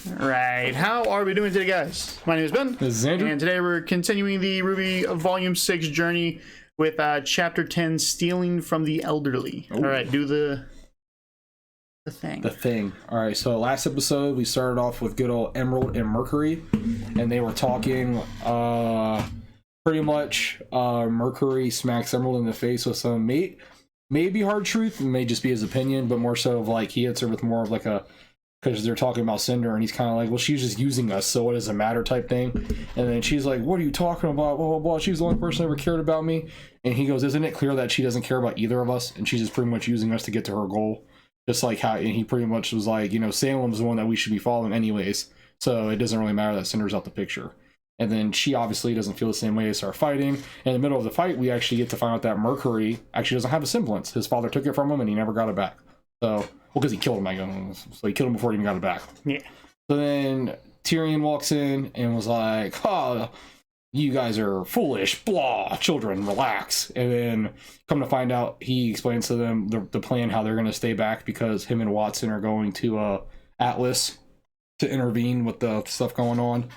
Right, how are we doing today, guys? My name is Ben. This is Andrew. And today we're continuing the RWBY Volume 6 journey with Chapter 10, Stealing from the Elderly. Ooh. Alright, do the thing. The thing. Alright, so last episode we started off with good old Emerald and Mercury, and they were talking, pretty much, Mercury smacks Emerald in the face with some maybe hard truth, may just be his opinion, but more so of like, he hits her with more of like a, because they're talking about Cinder, and he's kind of like, well, she's just using us, so what does it matter type thing. And then she's like, what are you talking about, blah blah blah, she's the only person that ever cared about me. And he goes, isn't it clear that she doesn't care about either of us, and she's just pretty much using us to get to her goal, just like how, and he pretty much was like, you know, Salem's the one that we should be following anyways, so it doesn't really matter that Cinder's out the picture. And then she obviously doesn't feel the same way, they start fighting. In the middle of the fight, we actually get to find out that Mercury actually doesn't have a semblance. His father took it from him and he never got it back. So, well, because he killed him, I guess. So he killed him before he even got it back. Yeah. So then Tyrion walks in and was like, oh, you guys are foolish, blah, children, relax. And then come to find out, he explains to them the plan, how they're going to stay back because him and Watson are going to Atlas to intervene with the stuff going on.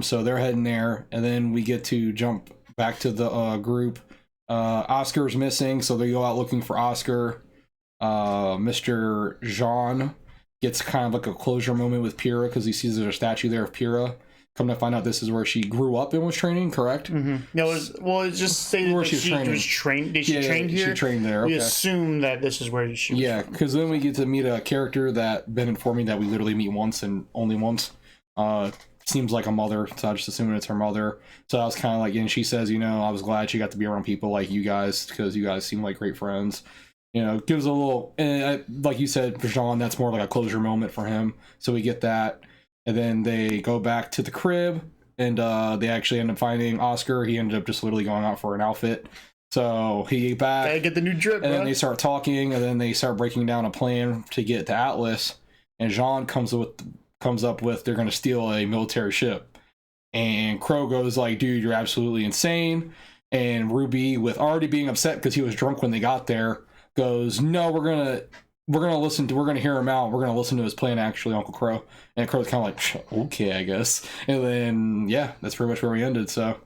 So they're heading there, and then we get to jump back to the group. Oscar's missing, so they go out looking for Oscar. Mr. Jean gets kind of like a closure moment with Pyrrha because he sees there's a statue there of Pyrrha. Come to find out, this is where she grew up and was training, correct? Mm-hmm. No, it's just stated where that she was trained. Did she Yeah, train here? She trained there. Okay. We assume that this is where she was. Yeah, because then we get to meet a character that Ben informed me that we literally meet once and only once. Seems like a mother, so I just assume it's her mother. So I was kind of like, and she says, you know, I was glad she got to be around people like you guys because you guys seem like great friends. You know, gives a little, and like you said, for Jean, that's more like a closure moment for him. So we get that, and then they go back to the crib, and they actually end up finding Oscar. He ended up just literally going out for an outfit. So he get back, Gotta get the new drip, and then they start talking, and then they start breaking down a plan to get to Atlas. And Jean comes up with they're going to steal a military ship, and Crow goes like, dude, you're absolutely insane. And RWBY, with already being upset because he was drunk when they got there, goes, no, we're gonna hear him out, we're gonna listen to his plan, actually, Uncle Crow. And Crow's kind of like, okay, I guess. And then yeah, that's pretty much where we ended. So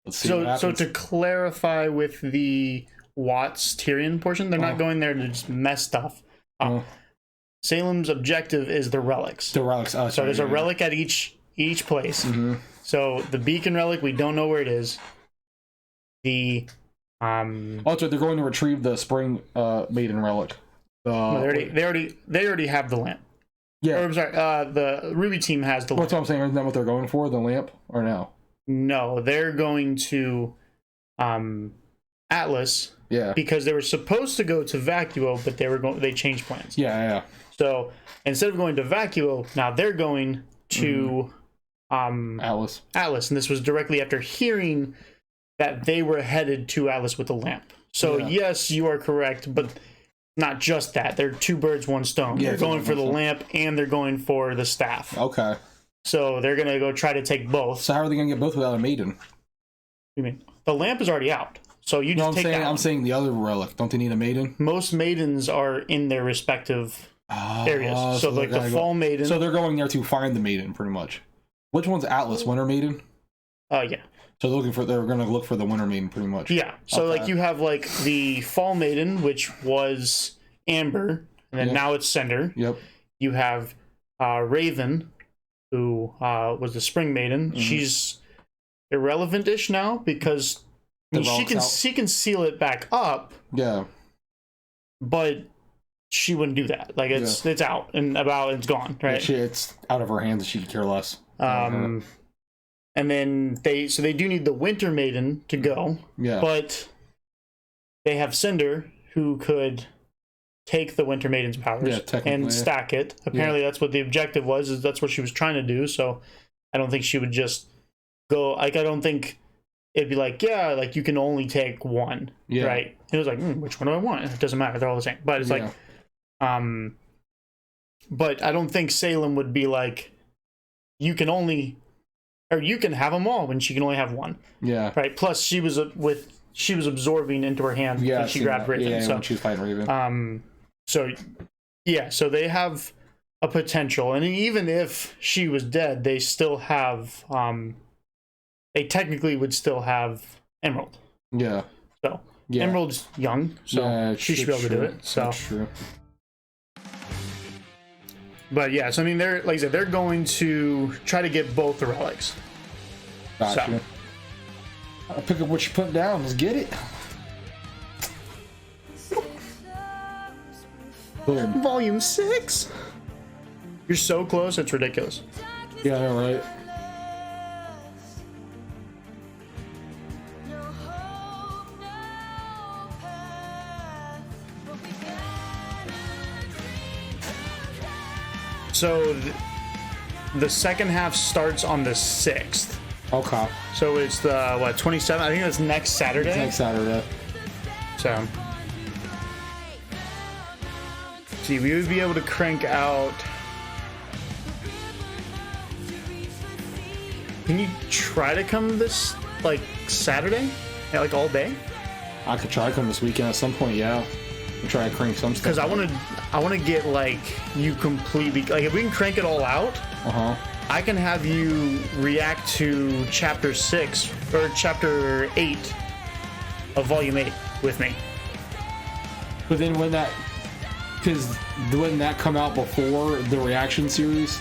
let's see what happens. So to clarify with the Watts Tyrion portion, they're not going there to just mess stuff up. Salem's objective is the relics. The relics. So there's a relic at each place. Mm-hmm. So the beacon relic, we don't know where it is. The Also, they're going to retrieve the spring maiden relic. no, they already have the lamp. Yeah. Or, I'm sorry. The RWBY team has the lamp. What's what I'm saying? Isn't that what they're going for? The lamp, or no? No, they're going to Atlas. Yeah. Because they were supposed to go to Vacuo, but they changed plans. Yeah. So instead of going to Vacuo, now they're going to Atlas. And this was directly after hearing that they were headed to Atlas with the lamp. So yes, you are correct, but not just that. They're two birds, one stone. Yeah, they're going for the lamp and they're going for the staff. Okay. So they're gonna go try to take both. So how are they gonna get both without a maiden? You mean the lamp is already out? So you just take that. I'm saying the other relic. Don't they need a maiden? Most maidens are in their respective areas. So like the fall maiden. So they're going there to find the maiden, pretty much. Which one's Atlas? Winter Maiden? Yeah. So they're going to look for the Winter Maiden, pretty much. Yeah. So like you have like the fall maiden, which was Amber, and then now it's Cinder. Yep. You have Raven, who was the spring maiden. Mm-hmm. She's irrelevant-ish now because she can seal it back up. Yeah. But she wouldn't do that. Like it's out and about. It's gone. Right. It's out of her hands. She could care less. And then they do need the Winter Maiden to go. Yeah. But they have Cinder, who could take the Winter Maiden's powers and stack it. Apparently that's what the objective was, is that's what she was trying to do. So I don't think she would just go, like, I don't think it'd be like, yeah, like you can only take one. Yeah. Right. It was like, which one do I want? It doesn't matter. They're all the same. But it's like, but I don't think Salem would be like, you can have them all when she can only have one. Yeah. Right. Plus, she was absorbing into her hand when she grabbed Raven. Yeah, when she was fighting Raven. So they have a potential. And even if she was dead, they still have they technically would still have Emerald. Yeah. So Emerald's young, so she should be able to do it. So that's true. But yeah, so I mean, they're like I said, they're going to try to get both the relics. Gotcha. So. I'll pick up what you put down. Let's get it. Volume 6. You're so close, it's ridiculous. Yeah, I know, right? So the second half starts on the 6th. Okay. So it's the, what, 27th? I think that's next Saturday. It's next Saturday. So. See, we would be able to crank out. Can you try to come this, like, Saturday? Yeah, like all day? I could try to come this weekend at some point, yeah. And try to crank some stuff. Because I want to get, like, you completely, like, if we can crank it all out, I can have you react to chapter 6 or chapter 8 of volume 8 with me. But then when that, because wouldn't that come out before the reaction series?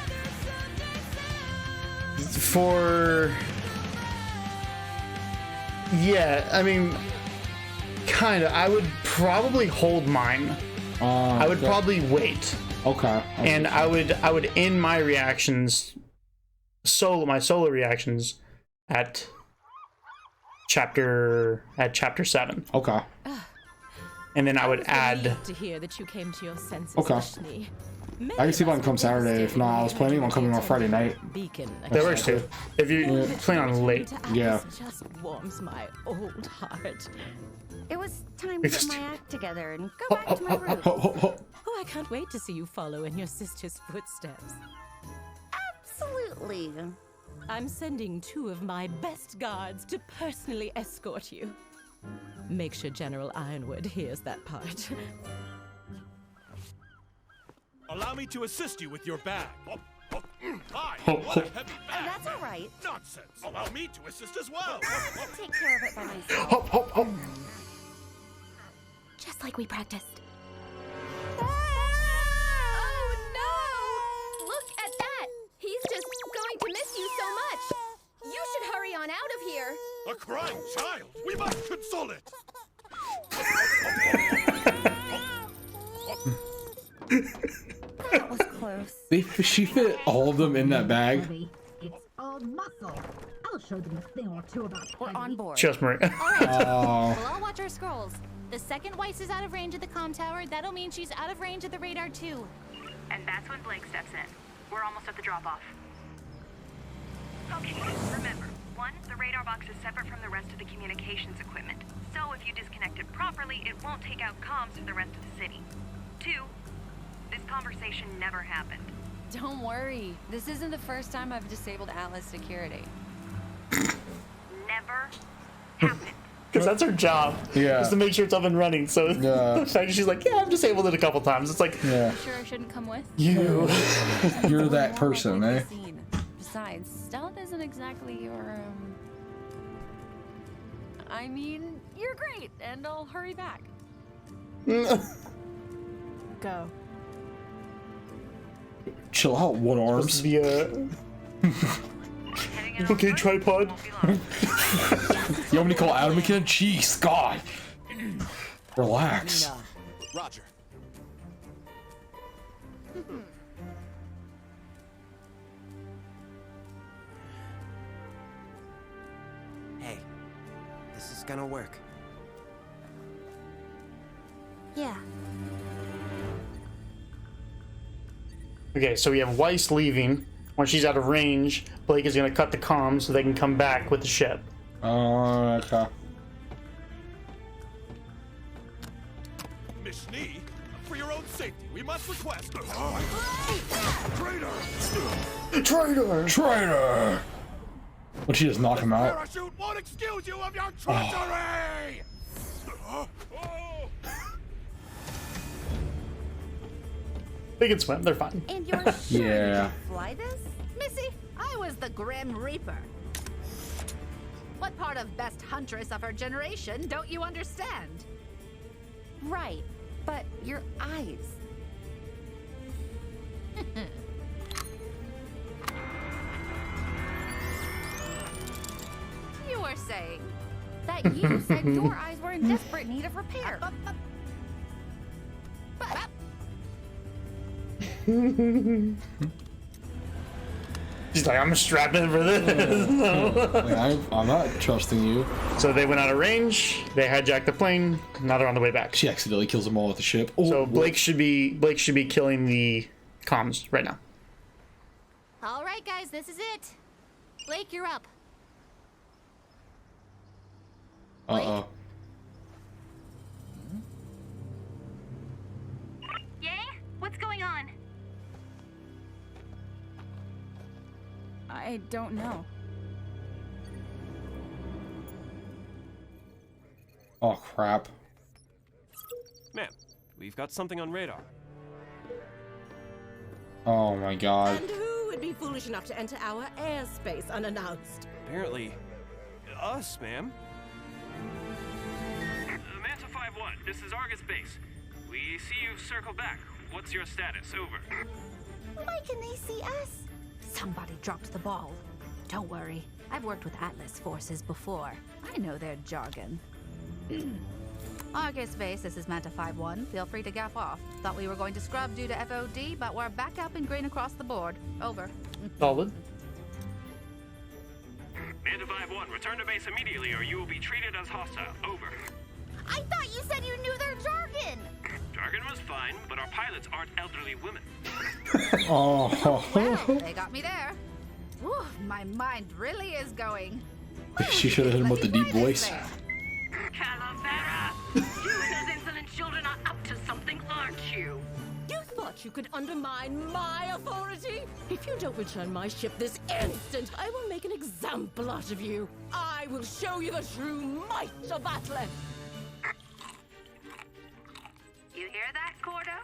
Yeah, I mean, kind of. I would probably hold mine. I would probably wait. Okay. And I would end my reactions, my solo reactions, at chapter 7. Okay. And then I would add. To hear that you came to your senses. Okay. I can see if I can come Saturday. If not, I was planning on coming on Friday night. That works too. If you plan on late. Yeah. Just warms my old heart. It was time to get my act together and go back to my roots. Oh, I can't wait to see you follow in your sister's footsteps. Absolutely. I'm sending 2 of my best guards to personally escort you. Make sure General Ironwood hears that part. Allow me to assist you with your bag. Hi, what a heavy bag. That's all right. Nonsense. Allow me to assist as well. I'll take care of it by myself. Just like we practiced. Oh no! Look at that! He's just going to miss you so much. You should hurry on out of here. A crying child. We must console it. That was close. She fit all of them in that bag. It's all muscle. I'll show them a thing or two about We're on board. Just Marie. We'll all watch our scrolls. The second Weiss is out of range of the comm tower, that'll mean she's out of range of the radar too. And that's when Blake steps in. We're almost at the drop-off. Okay, remember, 1, the radar box is separate from the rest of the communications equipment. So if you disconnect it properly, it won't take out comms for the rest of the city. 2, this conversation never happened. Don't worry. This isn't the first time I've disabled Atlas security. Never happened. Because that's her job. Yeah. Is to make sure it's up and running. So the fact that she's like, yeah, I've disabled it a couple times. It's like, yeah. Sure I shouldn't come with? You. You're that person, eh? Besides, stealth isn't exactly your, I mean, you're great, and I'll hurry back. Go. Chill out, one arms. Okay, tripod. You want me to call Adam again? Jeez, God. Relax. Roger. Hey, this is gonna work. Yeah. Okay, so we have Weiss leaving. When she's out of range, Blake is going to cut the comms so they can come back with the ship. Okay. Miss Nee, for your own safety, we must request. Traitor! Traitor! Would she just knock him out? Parachute won't excuse you of your treachery! They can swim. They're fine. And you're sure you Yeah. can fly this? Missy, I was the Grim Reaper. What part of best huntress of her generation don't you understand? Right, but your eyes. You were saying That you said your eyes were in desperate need of repair. She's like, I'm strapping for this. I'm not trusting you. So they went out of range. They hijacked the plane. Now they're on the way back. She accidentally kills them all with the ship. Oh, So Blake should be killing the comms right now. All right, guys, this is it. Blake, you're up. Uh-oh. Yay? What's going on? I don't know. Oh, crap. Ma'am, we've got something on radar. Oh, my God. And who would be foolish enough to enter our airspace unannounced? Apparently, us, ma'am. Manta 5-1, this is Argus Base. We see you've circled back. What's your status? Over. Why can they see us? somebody dropped the ball. Don't worry, I've worked with Atlas forces before. I know their jargon. Argus Base, this is Manta 5-1. Feel free to gap off. Thought we were going to scrub due to FOD, but we're back up in green across the board. Over. Solid. Manta 5-1, return to base immediately or you will be treated as hostile. Over. I thought you said you knew their jargon! Jargon was fine, but our pilots aren't elderly women. Oh. Well, they got me there. Whew, my mind really is going. She should have hit him with the deep voice. Calavera! You and those insolent children are up to something, aren't you? You thought you could undermine my authority? If you don't return my ship this instant, I will make an example out of you. I will show you the true might of Atlas. You hear that, Cordo?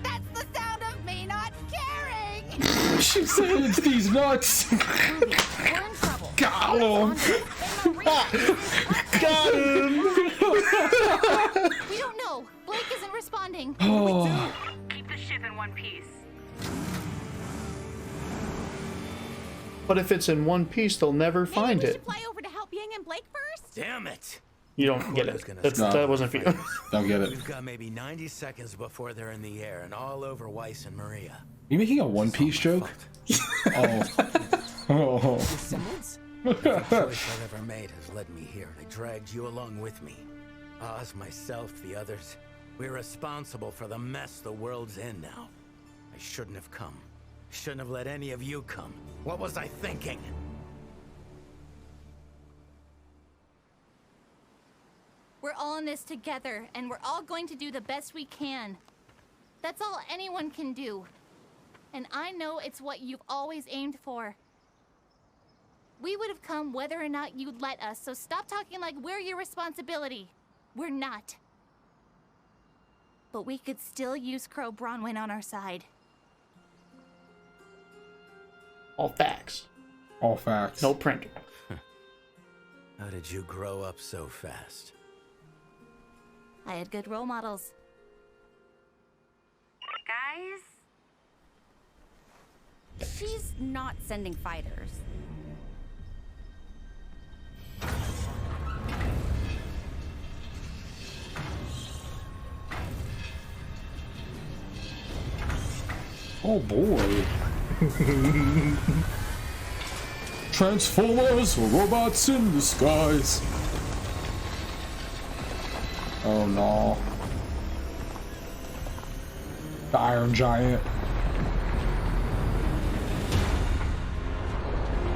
That's the sound of me not caring! She said it's these nuts. We're in trouble. Got him. Got him. We don't know. Blake isn't responding. Oh. Keep the ship in one piece. But if it's in one piece, they'll never find Maybe we it. should fly over to help Yang and Blake first? Damn it! You don't get it. That wasn't for you. Don't get it. We've got maybe 90 seconds before they're in the air and all over Weiss and Maria. You making a One Piece joke? Oh. Oh. The choice I've ever made has led me here. I dragged you along with me. Oz, myself, the others. We're responsible for the mess the world's in now. I shouldn't have come. Shouldn't have let any of you come. What was I thinking? We're all in this together, and we're all going to do the best we can. That's all anyone can do. And I know it's what you've always aimed for. We would have come whether or not you'd let us, so stop talking like we're your responsibility. We're not. But we could still use Crow Bronwyn on our side. All facts. All facts. No printer. How did you grow up so fast? I had good role models. Guys? She's not sending fighters. Oh boy. Transformers, robots in disguise. Oh no. The Iron Giant.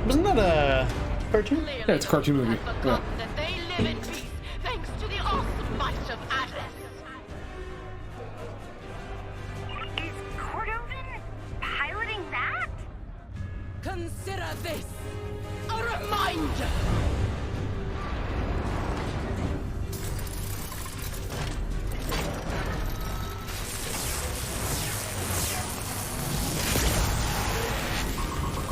Wasn't that a cartoon? Yeah, it's a cartoon movie. Yeah. That they live in peace, thanks to the awesome might of Atlas. Is Cordovin piloting that? Consider this a reminder.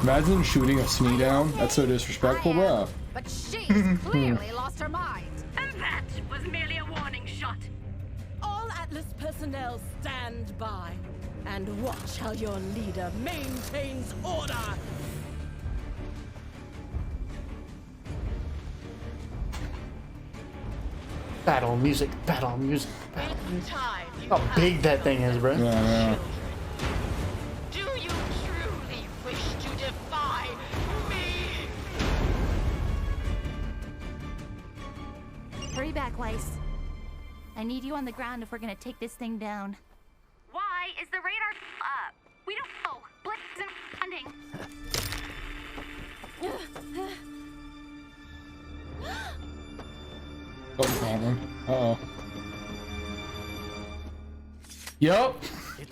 Imagine shooting a Smee down. That's so disrespectful, bro. But she's clearly lost her mind. And that was merely a warning shot. All Atlas personnel stand by and watch how your leader maintains order. Battle music, battle music, battle music. How big that thing is, bro. Yeah. Do you truly wish to defy me? Hurry back, Weiss. I need you on the ground if we're gonna take this thing down. Why is the radar up? We don't know. Blitz and funding. Something's happening. Uh-oh. Yup.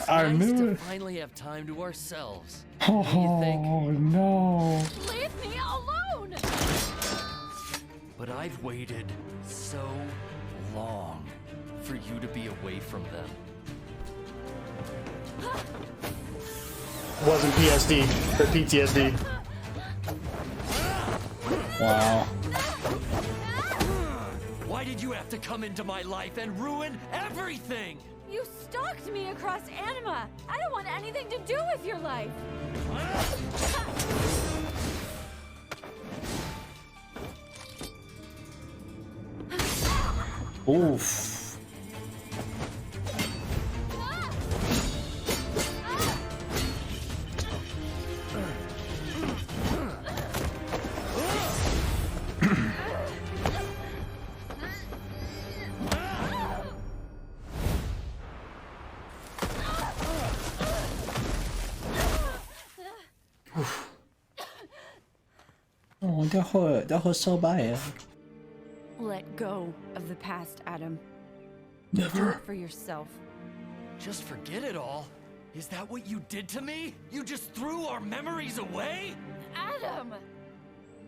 I knew it. Finally have time to ourselves. What do you think? Oh no. Leave me alone! But I've waited so long for you to be away from them. Wasn't PSD or PTSD. Wow. Why did you have to come into my life and ruin everything? You stalked me across Anima. I don't want anything to do with your life. Oof. Oh, that hurt so bad. Let go of the past, Adam. Never. Do it for yourself. Just forget it all? Is that what you did to me? You just threw our memories away? Adam!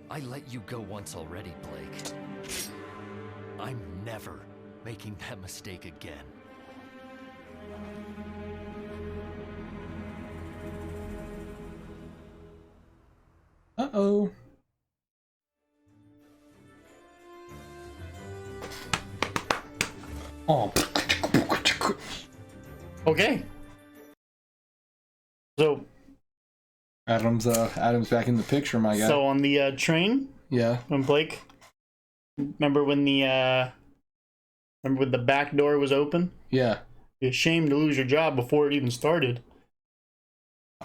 I let you go once already, Blake. I'm never making that mistake again. Uh-oh. Oh. Okay. So Adam's back in the picture, my guy. So on the train, yeah. When Blake, remember when the back door was open? Yeah. You're ashamed to lose your job before it even started.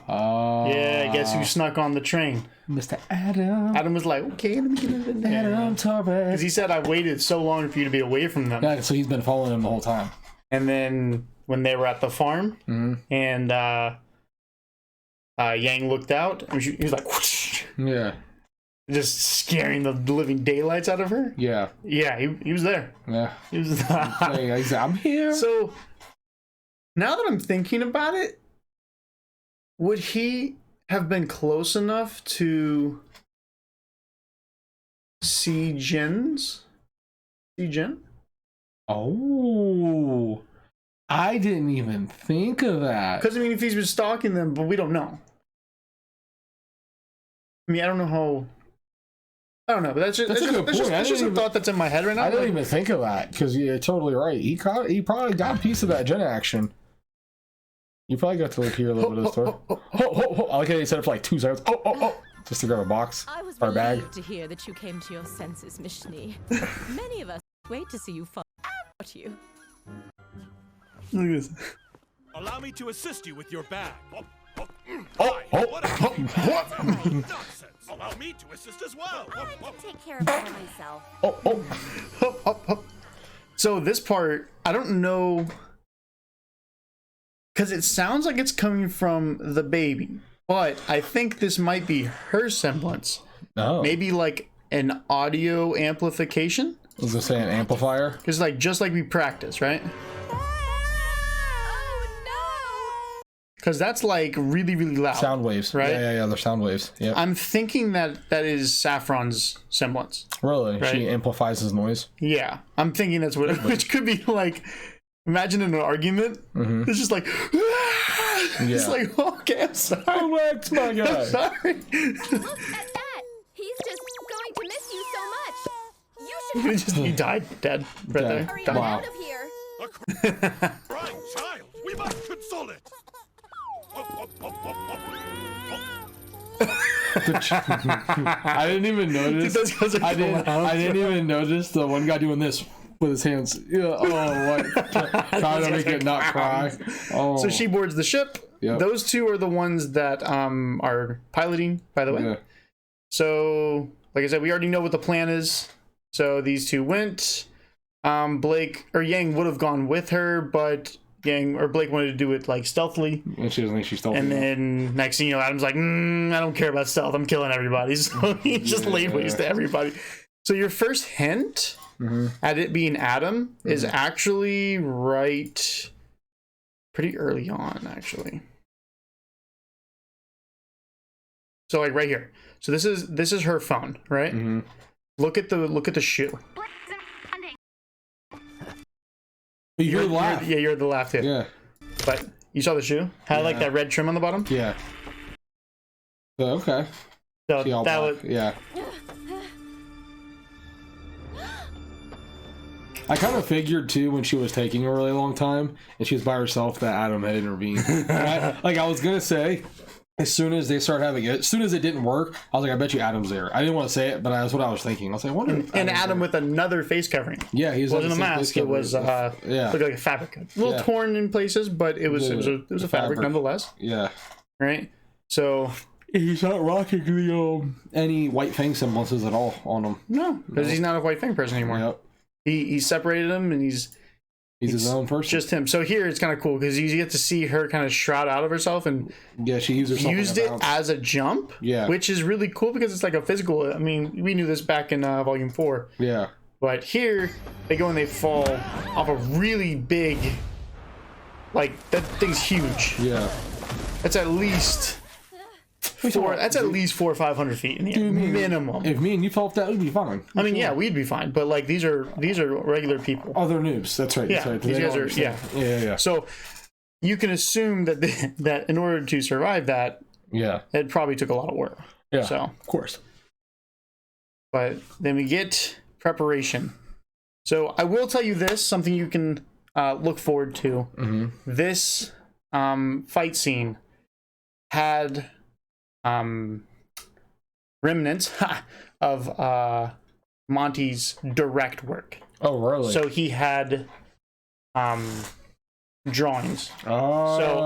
Yeah, guess who snuck on the train? Mr. Adam. Adam was like, okay, let me get in there. Adam Torres. Because he said, I waited so long for you to be away from them. Yeah, so he's been following him the whole time. And then when they were at the farm, and Yang looked out, and he was like, whoosh, yeah. Just scaring the living daylights out of her. Yeah. Yeah, he was there. Yeah. He was I'm here. So, now that I'm thinking about it, would he have been close enough to see Jen? Oh, I didn't even think of that. Because, I mean, if he's been stalking them, but we don't know. I mean, I don't know how... I don't know, but that's just a thought that's in my head right now. I didn't even think of that, because you're totally right. He probably got a piece of that Jen action. You probably got to like hear a little bit of the story. I like how he said it for like 2 seconds. Just to grab a box or a bag. I was relieved to hear that you came to your senses, Mishni. Many of us wait to see you find out you. Look at this. Allow me to assist you with your bag. What? Nonsense. Allow me to assist as well. I can take care of it myself. So this part, I don't know, because it sounds like it's coming from the baby, but I think this might be her semblance. Oh. Maybe like an audio amplification. Was it saying amplifier? Because like just like we practice, right? Because that's like really, really loud. Sound waves, right? Yeah, they're sound waves. Yeah. I'm thinking that is Saffron's semblance. Really? Right? She amplifies his noise? Yeah. I'm thinking that's what, which could be like, imagine in an argument, it's just like, Yeah. It's like, okay, I'm sorry. Relax, my guy. I'm sorry. Look at that! He's just going to miss you so much. You should. He died dead right there. Hurry on out of here. Crying child, we must console it. I didn't even notice. I didn't even notice the one guy doing this with his hands. Yeah. Oh, what? Trying to make it not cry. Oh. So she boards the ship. Yep. Those two are the ones that are piloting, by the way. Yeah. So, like I said, we already know what the plan is. So these two went. Blake or Yang would have gone with her, but Blake wanted to do it like stealthily. And she doesn't think she's stealthy. And then next thing you know, Adam's like, I don't care about stealth. I'm killing everybody. So he just laid waste to everybody. So your first hint at it being Adam is actually right pretty early on, actually. So like right here. So this is her phone, right? Look at the shoe. You're the left. You're the left here. Yeah. But you saw the shoe? Had like that red trim on the bottom? Yeah. Okay. So that was yeah. I kind of figured too when she was taking a really long time and she was by herself that Adam had intervened. Like I was gonna say, as soon as they started having it, as soon as it didn't work, I was like, I bet you Adam's there. I didn't want to say it, but that's what I was thinking. I was like, I wonder. And Adam with another face covering. Yeah, it wasn't a mask. It was looked like a fabric, a little torn in places, but it was a fabric nonetheless. Yeah. Right. So he's not rocking the any White Fang semblances at all on him. No, because he's not a White Fang person anymore. Yep. He separated him, and he's his own person. Just him. So here it's kind of cool because you get to see her kind of shroud out of herself, and she used it as a jump. Yeah, which is really cool because it's like a physical. I mean, we knew this back in Volume 4. Yeah, but here they go and they fall off a really big. Like that thing's huge. Yeah, that's at least. That's at least 400 or 500 feet in the air, minimum. If me and you fell off that, we'd be fine. I mean, yeah, we'd be fine. But like, these are regular people. Oh, they're noobs. That's right. Yeah, that's right. These guys are. Yeah. So you can assume that that in order to survive that, it probably took a lot of work. Yeah. So of course. But then we get preparation. So I will tell you this, something you can look forward to. This fight scene had remnants of Monty's direct work. Oh, really? So he had drawings. Oh. So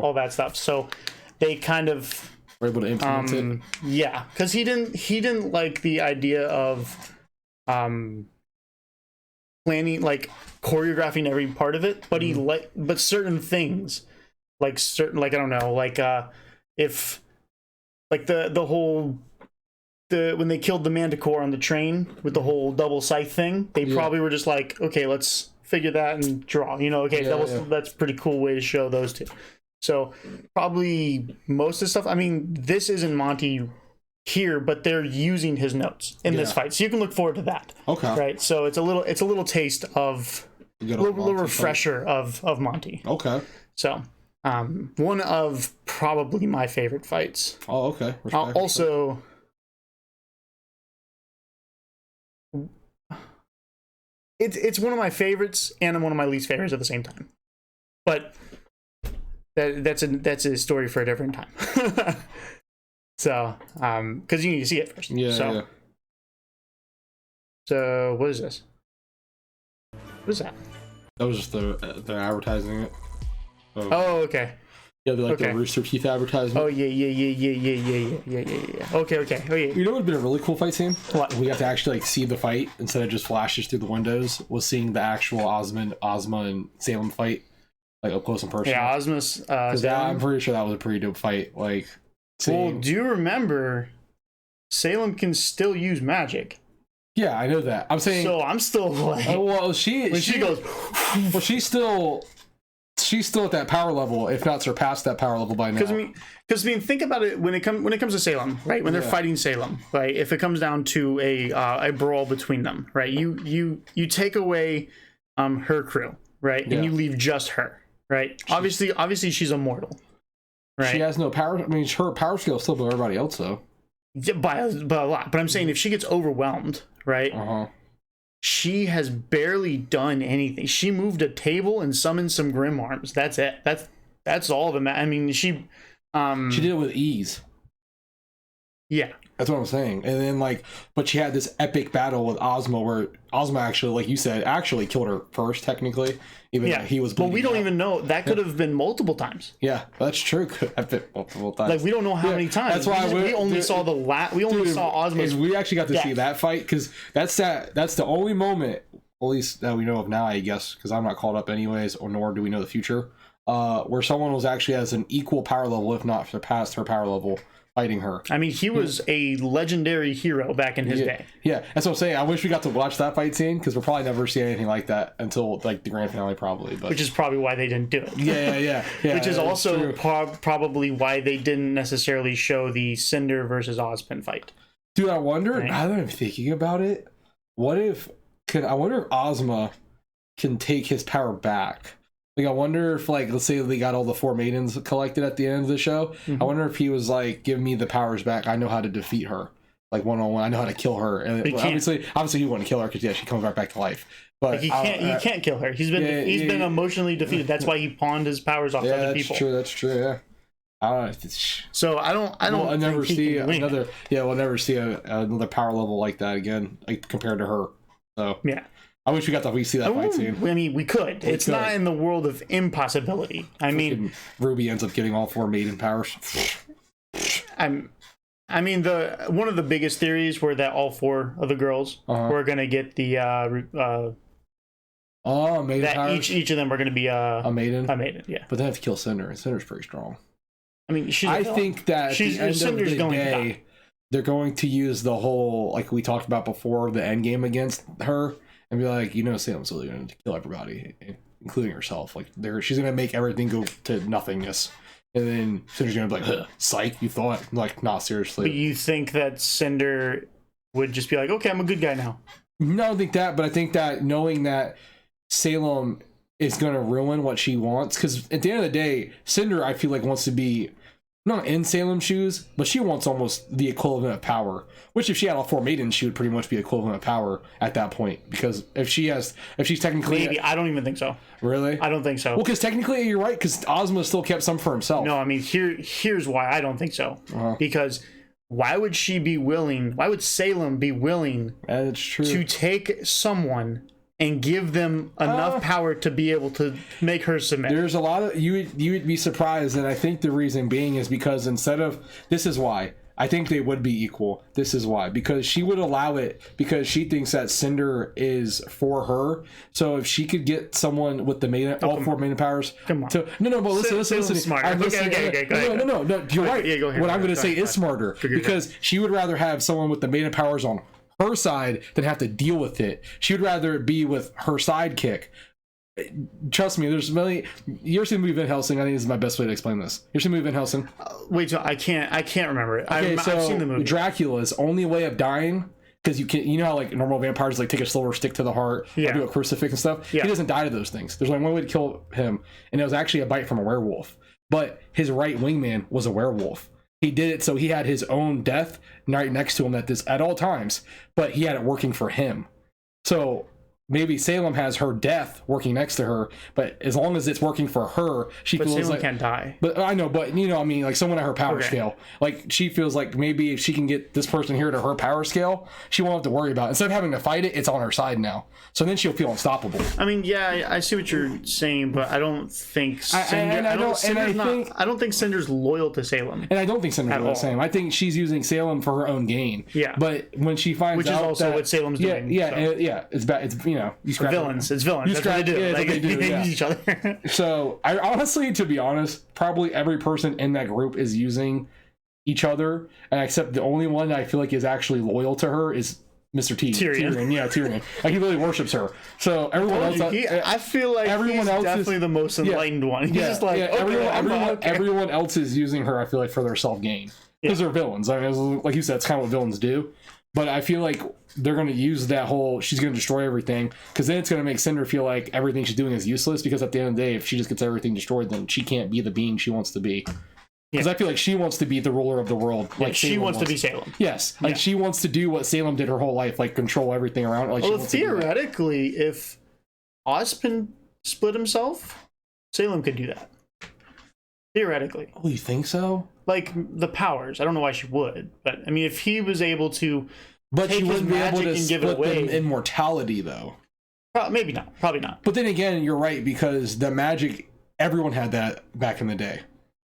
all that stuff. So they kind of were able to implement it. Yeah, because he didn't like the idea of planning, like choreographing every part of it, but but certain things, like I don't know, like if. Like the whole when they killed the Manticore on the train with the whole double scythe thing, they probably were just like, okay, let's figure that and draw. That's a pretty cool way to show those two. So probably most of the stuff. I mean, this isn't Monty here, but they're using his notes in this fight, so you can look forward to that. Okay. Right. So it's a little taste of a little refresher of Monty. Okay. So. One of probably my favorite fights. Oh, okay. Also, it's one of my favorites and one of my least favorites at the same time. But that's a story for a different time. So, because you need to see it first. Yeah. So what is this? What is that? That was just they're advertising it. Oh, okay. Yeah, they're like the Rooster Teeth advertisement. Oh, yeah. Okay. Oh, yeah. You know what would have been a really cool fight scene? What? We got to actually like see the fight instead of just flashes through the windows. Was seeing the actual Ozma and Salem fight, like up close and personal. Yeah, Ozma's. I'm pretty sure that was a pretty dope fight. Like, well, do you remember Salem can still use magic? Yeah, I know that. I'm saying. So I'm still like. Oh, well, she goes. Well, she's still at that power level, if not surpassed that power level by now. Because I mean, think about it when it comes to Salem, right? When they're fighting Salem, right? If it comes down to a brawl between them, right? You take away her crew, right? And you leave just her, right? Obviously she's immortal, Right? She has no power. I mean, her power scale is still below everybody else, though. Yeah, by a lot. But I'm saying if she gets overwhelmed, right? She has barely done anything. She moved a table and summoned some Grim Arms. That's it. That's all the I mean, she did it with ease. Yeah. That's what I'm saying. And then, like, but she had this epic battle with Ozma where Ozma actually, like you said, actually killed her first, technically. Even though he was bleeding. But we don't even know. That could have been multiple times. Yeah, that's true. Could have been multiple times. Like, we don't know how many times. That's why we only saw the we only saw Ozma's we actually got to see that fight, because that's the only moment, at least that we know of now, I guess, because I'm not caught up anyways, or nor do we know the future, where someone was actually has an equal power level, if not surpassed her power level, fighting her. I mean, he was a legendary hero back in his day. Yeah, that's what I'm saying. I wish we got to watch that fight scene, because we'll probably never see anything like that until like the grand finale, probably. But which is probably why they didn't do it. Yeah. Which is also probably why they didn't necessarily show the Cinder versus Ozpin fight. Dude, I wonder. Right? Now that I'm thinking about it, I wonder if Ozma can take his power back. Like, I wonder if, like, let's say they got all the 4 maidens collected at the end of the show. I wonder if he was like, give me the powers back. I know how to defeat her. Like, one-on-one. I know how to kill her. And obviously he wouldn't kill her, because, she comes right back to life. But like, he can't kill her. He's been emotionally defeated. That's why he pawned his powers off to other people. That's true, yeah. I don't know. So I don't We'll never see another power level like that again, like, compared to her. So yeah. I wish we got to see that fight scene. I mean, we could. It's not in the world of impossibility. I mean, RWBY ends up getting all 4 maiden powers. I mean, one of the biggest theories were that all 4 of the girls were going to get the maiden that powers? each of them are going to be a maiden. A maiden, yeah. But they have to kill Cinder, and Cinder's pretty strong. I mean, I think that at the end Cinder's of the going day, to die. They're going to use the whole, like we talked about before, the end game against her, and be like, Salem's really going to kill everybody, including herself. Like, she's going to make everything go to nothingness. And then Cinder's going to be like, psych, you thought? Like, nah, seriously. But you think that Cinder would just be like, okay, I'm a good guy now? No, I don't think that, but I think that knowing that Salem is going to ruin what she wants, because at the end of the day, Cinder, I feel like, wants to be not in Salem's shoes, but she wants almost the equivalent of power. Which, if she had all 4 maidens, she would pretty much be equivalent of power at that point. Because if she's technically, maybe, I don't even think so. Really? I don't think so. Well, because technically you're right. Because Ozma still kept some for himself. No, I mean, here's why I don't think so. Because why would she be willing? Why would Salem be willing? That's true. To take someone and give them enough power to be able to make her submit. There's a lot of you would be surprised, and I think the reason being is because this is why I think they would be equal. This is why, because she would allow it, because she thinks that Cinder is for her. So if she could get someone with the all 4 maiden powers, come on. But listen. Smart. Okay, no, you're right. Yeah, go ahead. What I'm going to say is smarter, because she would rather have someone with the maiden powers on her side than have to deal with it. She would rather be with her sidekick. Trust me, there's really. You ever seen the movie Van Helsing? I think this is my best way to explain this. You ever seen the movie Van Helsing? Wait, I can't remember it. Okay, I've seen the movie. Dracula's only way of dying, because you know how like normal vampires like take a silver stick to the heart, or do a crucifix and stuff. He doesn't die to those things. There's only one way to kill him, and it was actually a bite from a werewolf. But his right wingman was a werewolf. He did it so he had his own death right next to him at all times, but he had it working for him. So maybe Salem has her death working next to her, but as long as it's working for her, she feels Salem like can't die. But I know, but I mean, like someone at her power scale, like she feels like maybe if she can get this person here to her power scale, she won't have to worry about it. Instead of having to fight it, it's on her side now. So then she'll feel unstoppable. I mean, yeah, I see what you're saying, but I don't think Cinder. I don't think Cinder's loyal to Salem. And I don't think Cinder's loyal to Salem. I think she's using Salem for her own gain. Yeah. But when she finds out, which is also what Salem's doing. It's bad. It's you scrap villains. It's villains. That's what they do. They use each other. So I honestly, to be honest, probably every person in that group is using each other, and except the only one I feel like is actually loyal to her is Mr. Tyrion. Yeah, Tyrion. Like, he really worships her. So everyone else, I feel like everyone else definitely is the most enlightened one. He's just like, everyone else is using her, I feel like, for their self gain, because they're villains. I mean, like you said, it's kind of what villains do. But I feel like they're going to use that whole she's going to destroy everything, because then it's going to make Cinder feel like everything she's doing is useless, because at the end of the day, if she just gets everything destroyed, then she can't be the being she wants to be. Because I feel like she wants to be the ruler of the world. Like she wants to be Salem. Yes. Like she wants to do what Salem did her whole life, like control everything around. Like, well, theoretically, if Ozpin split himself, Salem could do that. Theoretically. Oh, you think so? Like the powers. I don't know why she would, but I mean, if he was able to, but she wouldn't be able to split them immortality, though. Maybe not. Probably not. But then again, you're right, because the magic, everyone had that back in the day.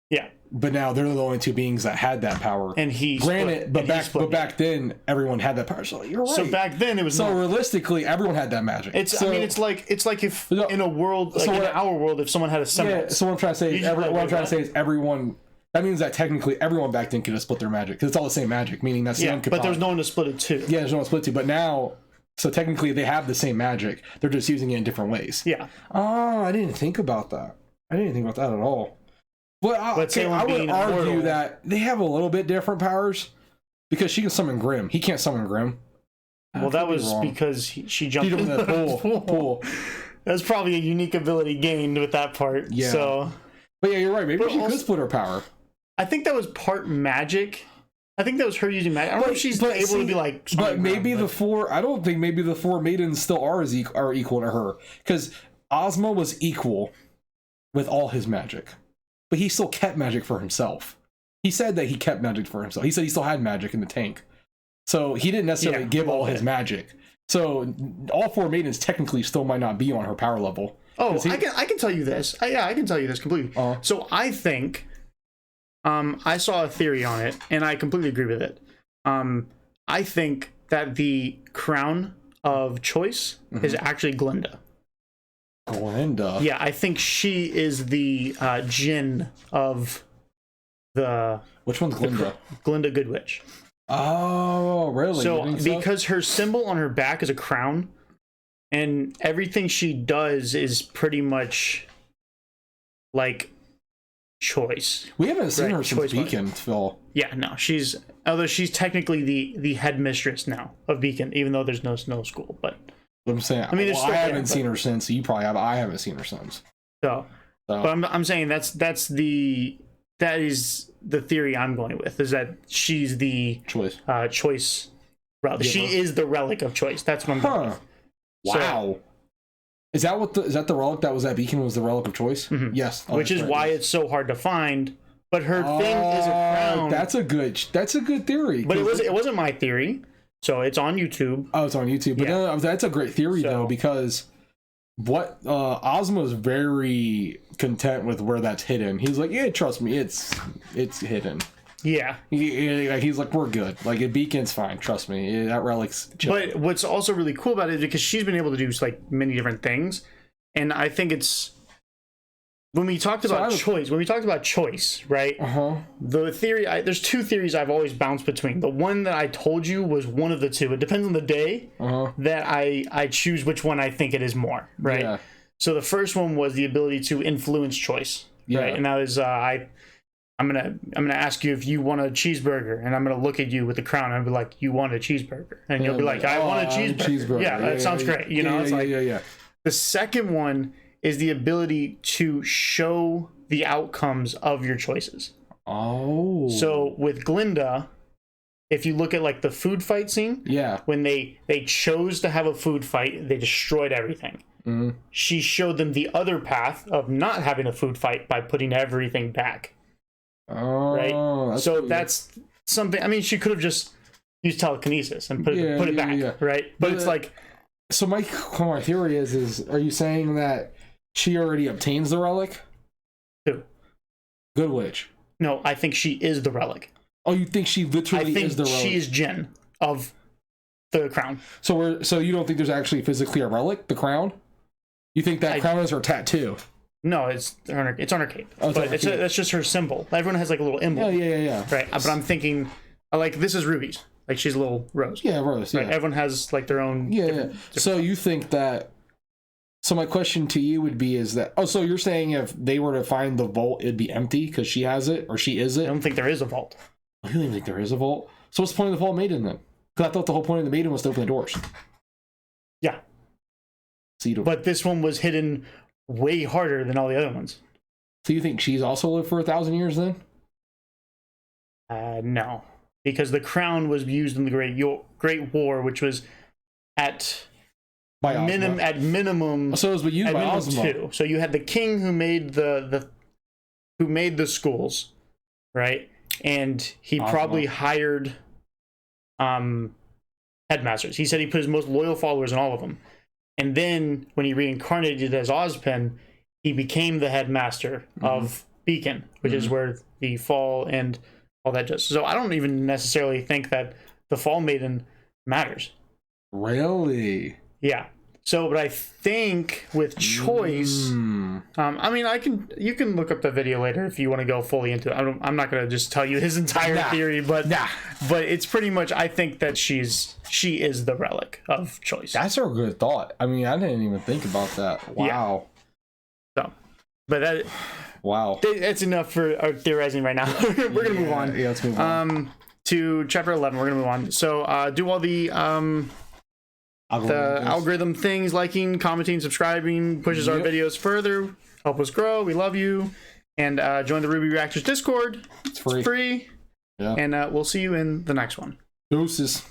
Yeah. But now they're the only two beings that had that power. And he granted, but back then everyone had that power. So you're right. So back then it was realistically everyone had that magic. I mean, it's like if in a world like in our world, if someone had a semblance. Yeah. So what I'm trying to say is everyone. That means that technically everyone back then could have split their magic because it's all the same magic. Meaning that's but there's no one to split it to. Yeah, there's no one to split it to. But now, so technically they have the same magic. They're just using it in different ways. Yeah. Oh, I didn't think about that. I didn't think about that at all. But I would argue that they have a little bit different powers because she can summon Grimm. He can't summon Grimm. Well, that was because she jumped in the pool. That was probably a unique ability gained with that part. Yeah. So, but yeah, you're right. Maybe she could split her power. I think that was part magic. I think that was her using magic. I don't know if she's able to be like. But maybe the four. I don't think maybe the four maidens still are equal to her because Ozma was equal with all his magic. But he still kept magic for himself. He said that he kept magic for himself. He said he still had magic in the tank. So he didn't necessarily give all his magic. So all four maidens technically still might not be on her power level. Oh, I can tell you this. I can tell you this completely. So I think, I saw a theory on it, and I completely agree with it. I think that the crown of choice is actually Glinda. Glinda. Yeah, I think she is the Jinn of the. Which one's Glinda? Glinda Good Witch. Oh, really? So because her symbol on her back is a crown, and everything she does is pretty much like choice. We haven't seen her since Beacon, Phil. Yeah, no, although she's technically the headmistress now of Beacon, even though there's no school, but. I'm saying, I mean, I haven't seen her since. So you probably have. I haven't seen her since. So. But I'm saying that is the theory I'm going with, is that she's the choice relic. She is the relic of choice. That's what I'm going with. Wow. Is that the relic that was at Beacon was the relic of choice? Mm-hmm. Yes. Which is why it's so hard to find. But her thing is a crown. That's a good theory. But it wasn't my theory. So it's on YouTube. Oh, it's on YouTube. But that's a great theory though, because Ozma is very content with where that's hidden. He's like, yeah, trust me, it's hidden. Yeah. He's like, we're good. Like, Beacon's fine. Trust me, that relic's chill. But what's also really cool about it is because she's been able to do like many different things, and I think it's when we talked about choice, right? The theory, there's two theories I've always bounced between. The one that I told you was one of the two. It depends on the day that I choose which one I think it is more, right? Yeah. So the first one was the ability to influence choice, right? And that was I'm gonna ask you if you want a cheeseburger, and I'm gonna look at you with the crown, and I'll be like, you want a cheeseburger, and you'll be like, I want a cheeseburger. Yeah, that sounds great. You know, it's like the second one is the ability to show the outcomes of your choices. Oh. So with Glinda, if you look at like the food fight scene, when they chose to have a food fight, they destroyed everything. Mm-hmm. She showed them the other path of not having a food fight by putting everything back. Oh, right. So that's something. I mean, she could have just used telekinesis and put it back, right? But it's like. So my theory is are you saying that she already obtains the relic? Who? Good Witch. No, I think she is the relic. Oh, you think she literally is the relic? She is Jinn of the crown. So you don't think there's actually physically a relic, the crown? You think that crown is her tattoo? No, it's on her cape. Oh, that's just her symbol. Everyone has like a little emblem. Yeah. Right, but I'm thinking, like, this is Ruby's. Like, she's a little rose. Yeah, rose. Yeah. Right? Everyone has like their own. Different. So you think that? So my question to you would be: is that? Oh, so you're saying if they were to find the vault, it'd be empty because she has it or she is it? I don't think there is a vault. You don't even think there is a vault? So what's the point of the vault maiden then? Because I thought the whole point of the maiden was to open the doors. Yeah. But this one was hidden way harder than all the other ones. So you think she's also lived for 1,000 years then? No, because the crown was used in the Great War, which was at minimum. So it was used by Ozma. 2. So you had the king who made the schools, right? And he probably hired headmasters. He said he put his most loyal followers in all of them. And then when he reincarnated as Ozpin, he became the headmaster of Beacon, which is where the Fall and all that does. So I don't even necessarily think that the Fall Maiden matters. Really? Yeah. So, but I think with choice, I mean, you can look up the video later if you want to go fully into it. I'm not going to just tell you his entire theory, but it's pretty much, I think that she is the relic of choice. That's a good thought. I mean, I didn't even think about that. Wow. Yeah. So, but that's enough for our theorizing right now. We're going to move on. Yeah, let's move on. To chapter 11. We're going to move on. So, do all the algorithm things, liking, commenting, subscribing, pushes our videos further, help us grow. We love you. And join the RWBY Reactors Discord. It's free. Yeah. And we'll see you in the next one. Deuces.